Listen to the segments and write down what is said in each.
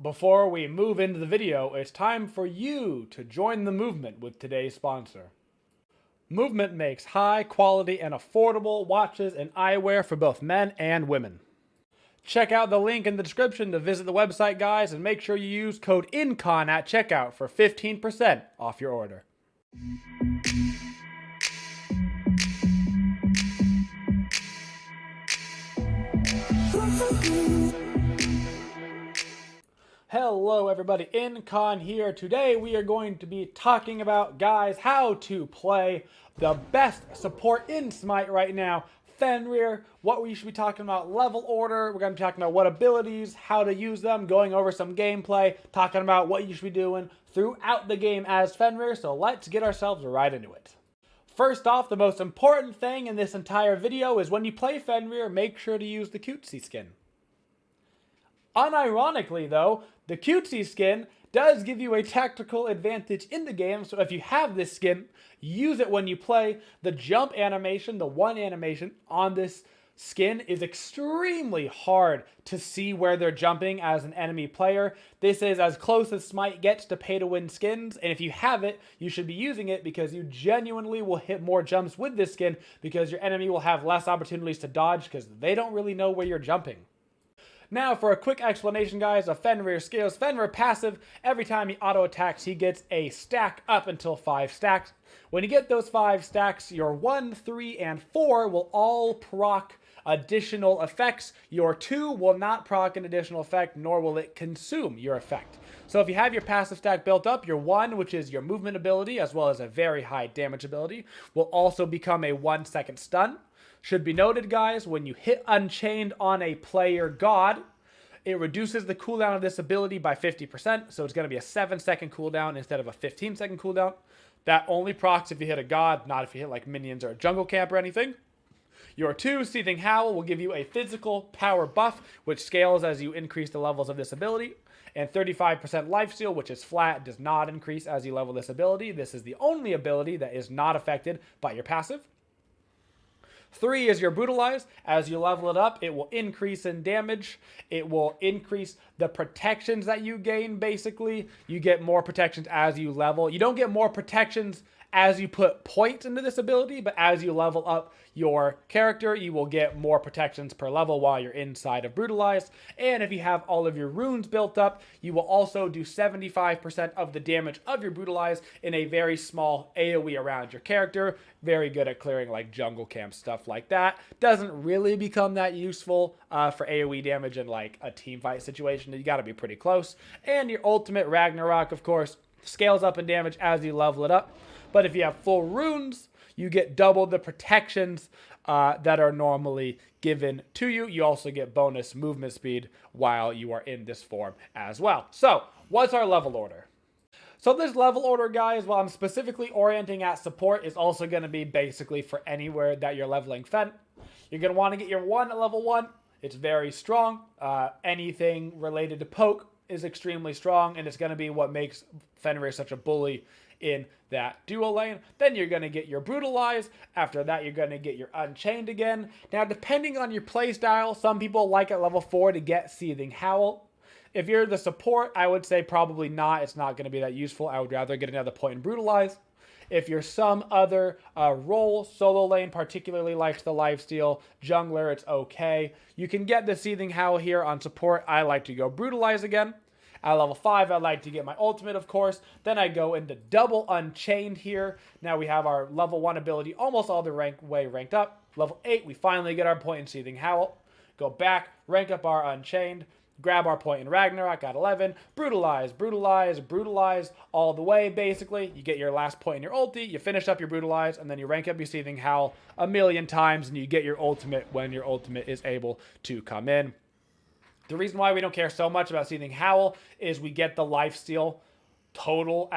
Before we move into the video, it's time for you to join the movement with today's sponsor. Movement makes high quality and affordable watches and eyewear for both men and women. Check out the link in the description to visit the website, guys, and make sure you use code Incon at checkout for 15% off your order. Hello everybody, Incon here. Today we are going to be talking about, guys, how to play the best support in Smite right now, Fenrir, what we should be talking about, level order. We're going to be talking about what abilities, how to use them, going over some gameplay, talking about what you should be doing throughout the game as Fenrir. So let's get ourselves right into it. First off, the most important thing in this entire video is when you play Fenrir, make sure to use the cutesy skin. Unironically though, the cutesy skin does give you a tactical advantage in the game, so if you have this skin, use it when you play. The jump animation, the one animation on this skin is extremely hard to see where they're jumping as an enemy player. This is as close as Smite gets to pay-to-win skins, and if you have it, you should be using it because you genuinely will hit more jumps with this skin because your enemy will have less opportunities to dodge because they don't really know where you're jumping. Now for a quick explanation, guys, of Fenrir skills. Fenrir passive, every time he auto attacks, he gets a stack up until 5 stacks. When you get those 5 stacks, your 1, 3, and 4 will all proc additional effects. Your 2 will not proc an additional effect, nor will it consume your effect. So if you have your passive stack built up, your 1, which is your movement ability, as well as a very high damage ability, will also become a 1-second stun. Should be noted, guys, when you hit Unchained on a player god, it reduces the cooldown of this ability by 50%, so it's going to be a 7-second cooldown instead of a 15-second cooldown. That only procs if you hit a god, not if you hit like minions or a jungle camp or anything. Your 2, Seething Howl, will give you a physical power buff, which scales as you increase the levels of this ability. And 35% lifesteal, which is flat, does not increase as you level this ability. This is the only ability that is not affected by your passive. 3 is your Brutalize. As you level it up, it will increase in damage. It will increase the protections that you gain, basically. You get more protections as you level. You don't get more protections as you put points into this ability, but as you level up your character, you will get more protections per level while you're inside of Brutalized. And if you have all of your runes built up, you will also do 75% of the damage of your Brutalized in a very small AoE around your character. Very good at clearing like jungle camp, stuff like that. Doesn't really become that useful for AoE damage in like a team fight situation. You got to be pretty close. And your ultimate Ragnarok, of course, scales up in damage as you level it up. But if you have full runes, you get double the protections that are normally given to you. You also get bonus movement speed while you are in this form as well. So, what's our level order? So this level order, guys, while I'm specifically orienting at support, is also going to be basically for anywhere that you're leveling Fen. You're going to want to get your 1 at level 1. It's very strong. Anything related to poke is extremely strong, and it's going to be what makes Fenrir such a bully in that duo lane. Then you're going to get your Brutalize. After that, you're going to get your Unchained again. Now, depending on your playstyle, some people like at level 4 to get Seething Howl. If you're the support, I would say probably not. It's not going to be that useful. I would rather get another point in Brutalize. If you're some other role, solo lane particularly likes the lifesteal, jungler, it's okay. You can get the Seething Howl here on support. I like to go Brutalize again. At level 5, I like to get my ultimate, of course. Then I go into double Unchained here. Now we have our level 1 ability almost all the way ranked up. Level 8, we finally get our point in Seething Howl. Go back, rank up our Unchained. Grab our point in Ragnarok at 11. Brutalize, Brutalize, Brutalize all the way, basically. You get your last point in your ulti, you finish up your Brutalize, and then you rank up your Seething Howl a million times, and you get your ultimate when your ultimate is able to come in. The reason why we don't care so much about Seething Howl is we get the lifesteal total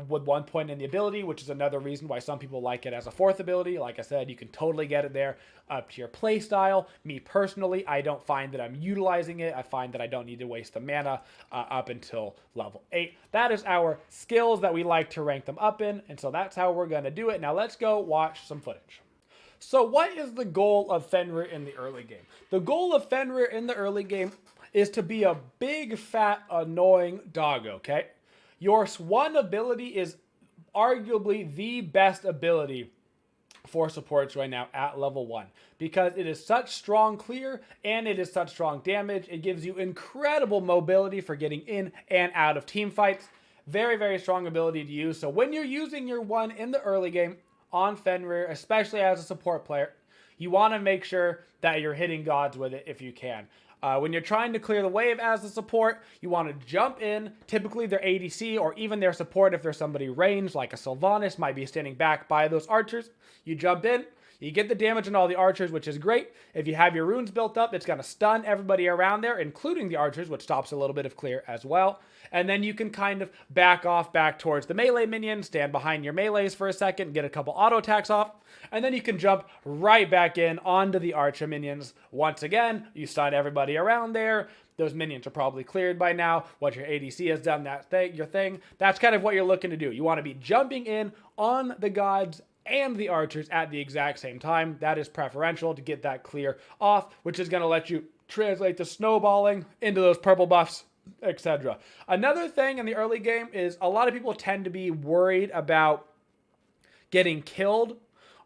with 1 point in the ability, which is another reason why some people like it as a 4th ability. Like I said, you can totally get it there up to your play style. Me personally, I don't find that I'm utilizing it. I find that I don't need to waste the mana up until level 8. That is our skills that we like to rank them up in, and so that's how we're going to do it. Now let's go watch some footage. So what is the goal of Fenrir in the early game? The goal of Fenrir in the early game is to be a big, fat, annoying doggo, okay? Your one ability is arguably the best ability for supports right now at level 1 because it is such strong clear and it is such strong damage. It gives you incredible mobility for getting in and out of team fights. Very, very strong ability to use. So when you're using your one in the early game on Fenrir, especially as a support player, you want to make sure that you're hitting gods with it if you can. When you're trying to clear the wave as a support, you want to jump in. Typically, their ADC or even their support, if there's somebody ranged, like a Sylvanas, might be standing back by those archers. You jump in, you get the damage on all the archers, which is great. If you have your runes built up, it's going to stun everybody around there, including the archers, which stops a little bit of clear as well. And then you can kind of back off back towards the melee minions, stand behind your melees for a second, get a couple auto attacks off, and then you can jump right back in onto the archer minions. Once again, you stun everybody around there. Those minions are probably cleared by now. Once your ADC has done that thing, your thing, that's kind of what you're looking to do. You want to be jumping in on the gods and the archers at the exact same time. That is preferential to get that clear off, which is going to let you translate the snowballing into those purple buffs, etc. Another thing in the early game is a lot of people tend to be worried about getting killed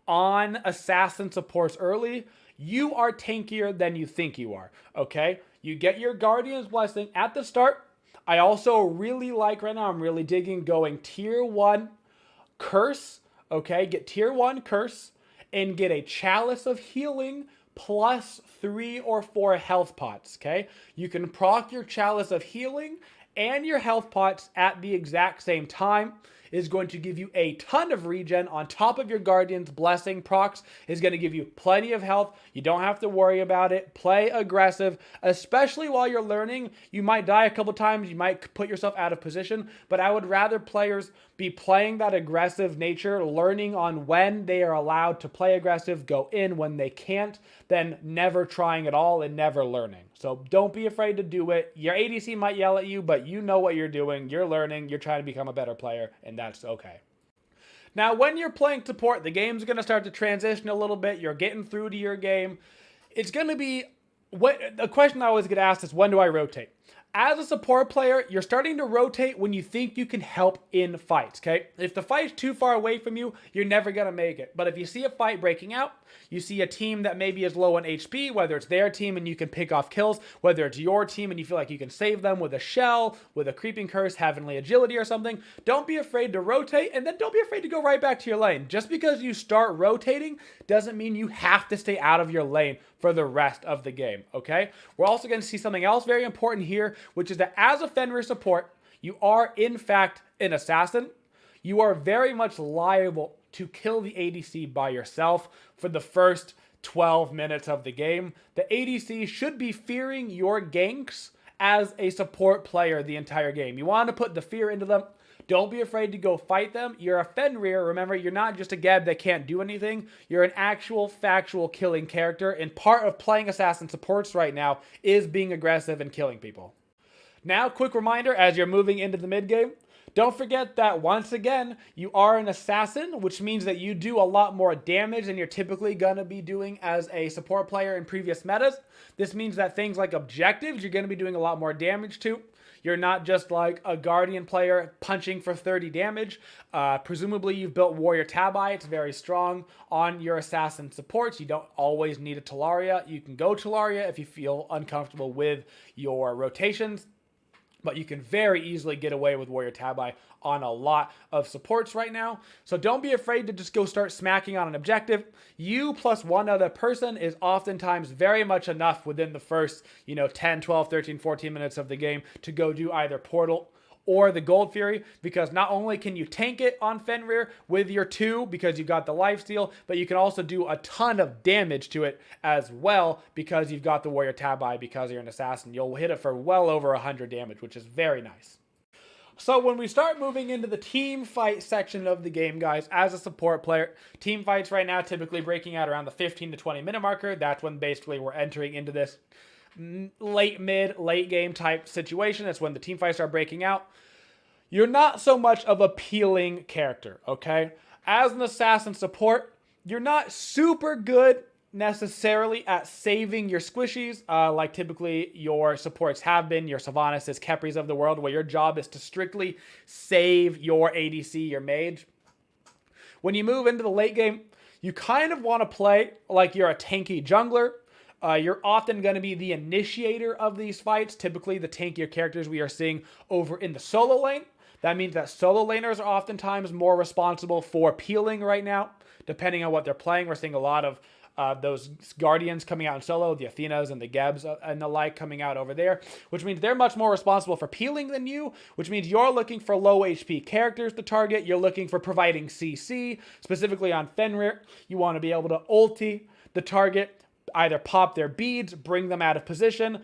on assassin supports early. You are tankier than you think you are, okay? You get your Guardian's Blessing at the start. I also really like right now, I'm really digging going tier 1 Curse, okay? Get tier 1 Curse and get a Chalice of Healing plus 3 or 4 health pots, okay? You can proc your Chalice of Healing and your health pots at the exact same time. Is going to give you a ton of regen on top of your Guardian's Blessing procs. Is going to give you plenty of health. You don't have to worry about it. Play aggressive, especially while you're learning. You might die a couple times. You might put yourself out of position, but I would rather players be playing that aggressive nature, learning on when they are allowed to play aggressive, go in when they can't, than never trying at all and never learning. So don't be afraid to do it. Your ADC might yell at you, but you know what you're doing. You're learning. You're trying to become a better player, and that's okay. Now, when you're playing support, the game's going to start to transition a little bit. You're getting through to your game. It's going to be... a question I always get asked is, when do I rotate? As a support player, you're starting to rotate when you think you can help in fights, okay? If the fight's too far away from you, you're never going to make it. But if you see a fight breaking out, you see a team that maybe is low on HP, whether it's their team and you can pick off kills, whether it's your team and you feel like you can save them with a shell, with a creeping curse, heavenly agility or something, don't be afraid to rotate, and then don't be afraid to go right back to your lane. Just because you start rotating doesn't mean you have to stay out of your lane for the rest of the game, okay? We're also going to see something else very important here, which is that as a Fenrir support, you are in fact an assassin. You are very much liable to kill the ADC by yourself for the first 12 minutes of the game. The ADC should be fearing your ganks as a support player the entire game. You want to put the fear into them. Don't be afraid to go fight them. You're a Fenrir. Remember, you're not just a Geb that can't do anything. You're an actual, factual killing character. And part of playing assassin supports right now is being aggressive and killing people. Now, quick reminder as you're moving into the mid game, don't forget that once again, you are an assassin, which means that you do a lot more damage than you're typically going to be doing as a support player in previous metas. This means that things like objectives, you're going to be doing a lot more damage to. You're not just like a Guardian player punching for 30 damage. Presumably you've built Warrior Tabi. It's very strong on your assassin supports. You don't always need a Talaria. You can go Talaria if you feel uncomfortable with your rotations. But you can very easily get away with Warrior Tabi on a lot of supports right now. So don't be afraid to just go start smacking on an objective. You plus one other person is oftentimes very much enough within the first, 10, 12, 13, 14 minutes of the game to go do either Portal or the Gold Fury, because not only can you tank it on Fenrir with your 2 because you got the lifesteal, but you can also do a ton of damage to it as well because you've got the Warrior Tabi because you're an assassin. You'll hit it for well over 100 damage, which is very nice. So when we start moving into the team fight section of the game, guys, as a support player, team fights right now typically breaking out around the 15 to 20 minute marker. That's when basically we're entering into this late game type situation. That's when the team fights are breaking out. You're not so much of a peeling character, okay? As an assassin support, you're not super good necessarily at saving your squishies, like typically your supports have been, your Sylvanas, Kepris of the world, where your job is to strictly save your ADC, your mage. When you move into the late game, you kind of want to play like you're a tanky jungler. You're often going to be the initiator of these fights. Typically, the tankier characters we are seeing over in the solo lane. That means that solo laners are oftentimes more responsible for peeling right now, depending on what they're playing. We're seeing a lot of those Guardians coming out in solo, the Athenas and the Gebs and the like coming out over there, which means they're much more responsible for peeling than you, which means you're looking for low HP characters to target. You're looking for providing CC, specifically on Fenrir. You want to be able to ulti the target, either pop their beads, bring them out of position.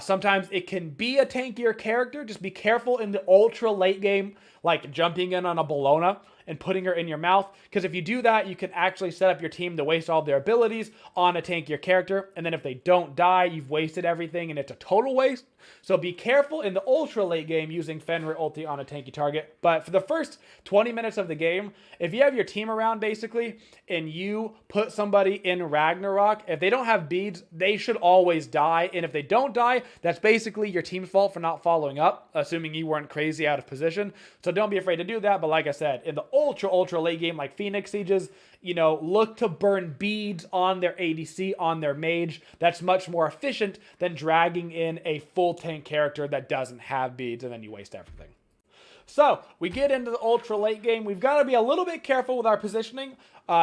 Sometimes it can be a tankier character. Just be careful in the ultra late game, like jumping in on a Bellona and putting her in your mouth. Because if you do that, you can actually set up your team to waste all their abilities on a tankier character. And then if they don't die, you've wasted everything and it's a total waste. So be careful in the ultra late game using Fenrir ulti on a tanky target. But for the first 20 minutes of the game, if you have your team around basically, and you put somebody in Ragnarok, if they don't have beads, they should always die. And if they don't die, that's basically your team's fault for not following up, assuming you weren't crazy out of position. So don't be afraid to do that. But like I said, in the ultra late game like Phoenix Sieges, you know, look to burn beads on their ADC, on their mage. That's much more efficient than dragging in a full tank character that doesn't have beads and then you waste everything. So we get into the ultra late game. We've got to be a little bit careful with our positioning.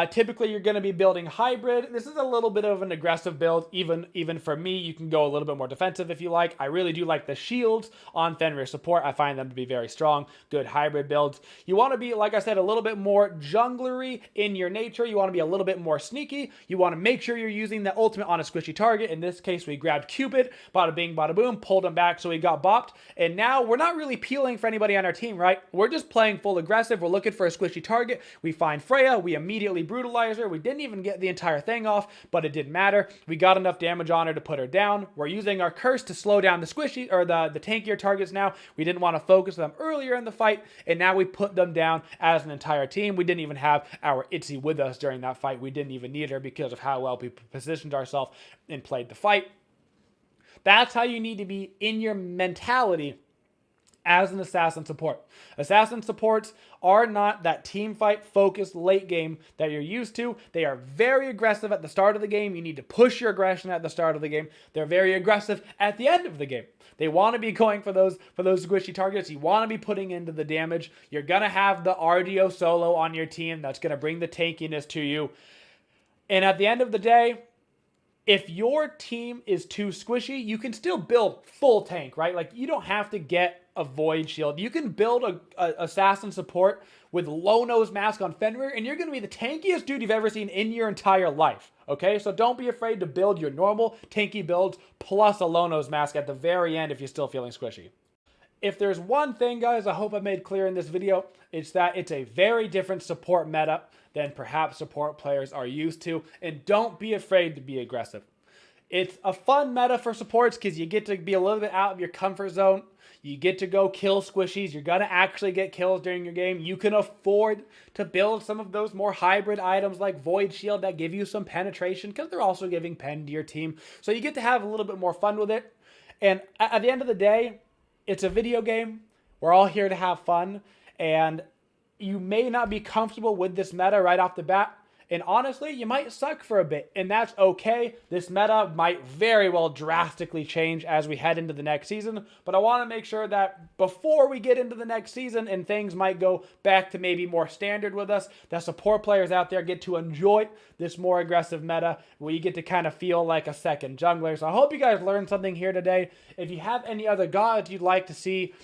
Typically, you're going to be building hybrid. This is a little bit of an aggressive build. Even for me, you can go a little bit more defensive if you like. I really do like the shields on Fenrir support. I find them to be very strong, good hybrid builds. You want to be, like I said, a little bit more junglery in your nature. You want to be a little bit more sneaky. You want to make sure you're using the ultimate on a squishy target. In this case, we grabbed Cupid, bada bing, bada boom, pulled him back so he got bopped. And now we're not really peeling for anybody on our team, right? We're just playing full aggressive. We're looking for a squishy target. We find Freya. We immediately brutalize her. We didn't even get the entire thing off, but it didn't matter. We got enough damage on her to put her down. We're using our curse to slow down the squishy or the tankier targets now. We didn't want to focus them earlier in the fight, and now we put them down as an entire team. We didn't even have our Itzy with us during that fight. We didn't even need her because of how well we positioned ourselves and played the fight. That's how you need to be in your mentality as an assassin support. Assassin supports are not that team fight focused late game that you're used to. They are very aggressive at the start of the game. You need to push your aggression at the start of the game. They're very aggressive at the end of the game. They want to be going for those squishy targets. You want to be putting into the damage. You're going to have the RDO solo on your team that's going to bring the tankiness to you. And at the end of the day, if your team is too squishy, you can still build full tank, right? Like, you don't have to get a void shield. You can build a assassin support with low nose mask on Fenrir, and you're going to be the tankiest dude you've ever seen in your entire life, okay? So don't be afraid to build your normal tanky builds plus a low nose mask at the very end if you're still feeling squishy. If there's one thing, guys, I hope I made clear in this video, it's that it's a very different support meta than perhaps support players are used to, and don't be afraid to be aggressive. It's a fun meta for supports because you get to be a little bit out of your comfort zone. You get to go kill squishies. You're going to actually get kills during your game. You can afford to build some of those more hybrid items like Void Shield that give you some penetration because they're also giving pen to your team. So you get to have a little bit more fun with it. And at the end of the day, it's a video game. We're all here to have fun. And you may not be comfortable with this meta right off the bat. And honestly, you might suck for a bit, and that's okay. This meta might very well drastically change as we head into the next season, but I want to make sure that before we get into the next season and things might go back to maybe more standard with us, that support players out there get to enjoy this more aggressive meta where you get to kind of feel like a second jungler. So I hope you guys learned something here today. If you have any other gods you'd like to see,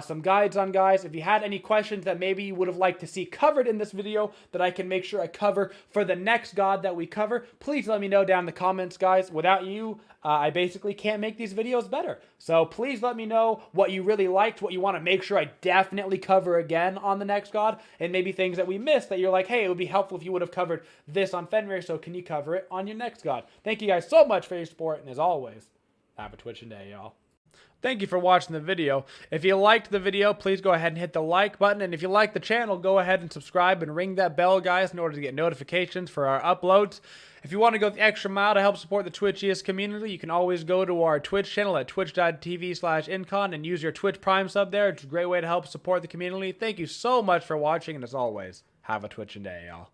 some guides on, guys. If you had any questions that maybe you would have liked to see covered in this video that I can make sure I cover for the next god that we cover, please let me know down in the comments, guys. Without you, I basically can't make these videos better. So please let me know what you really liked, what you want to make sure I definitely cover again on the next god, and maybe things that we missed that you're like, hey, it would be helpful if you would have covered this on Fenrir, so can you cover it on your next god? Thank you guys so much for your support, and as always, have a twitchin' day, y'all. Thank you for watching the video. If you liked the video, please go ahead and hit the like button. And if you like the channel, go ahead and subscribe and ring that bell, guys, in order to get notifications for our uploads. If you want to go the extra mile to help support the Twitchiest community, you can always go to our Twitch channel at twitch.tv/Incon and use your Twitch Prime sub there. It's a great way to help support the community. Thank you so much for watching, and as always, have a twitchin' day, y'all.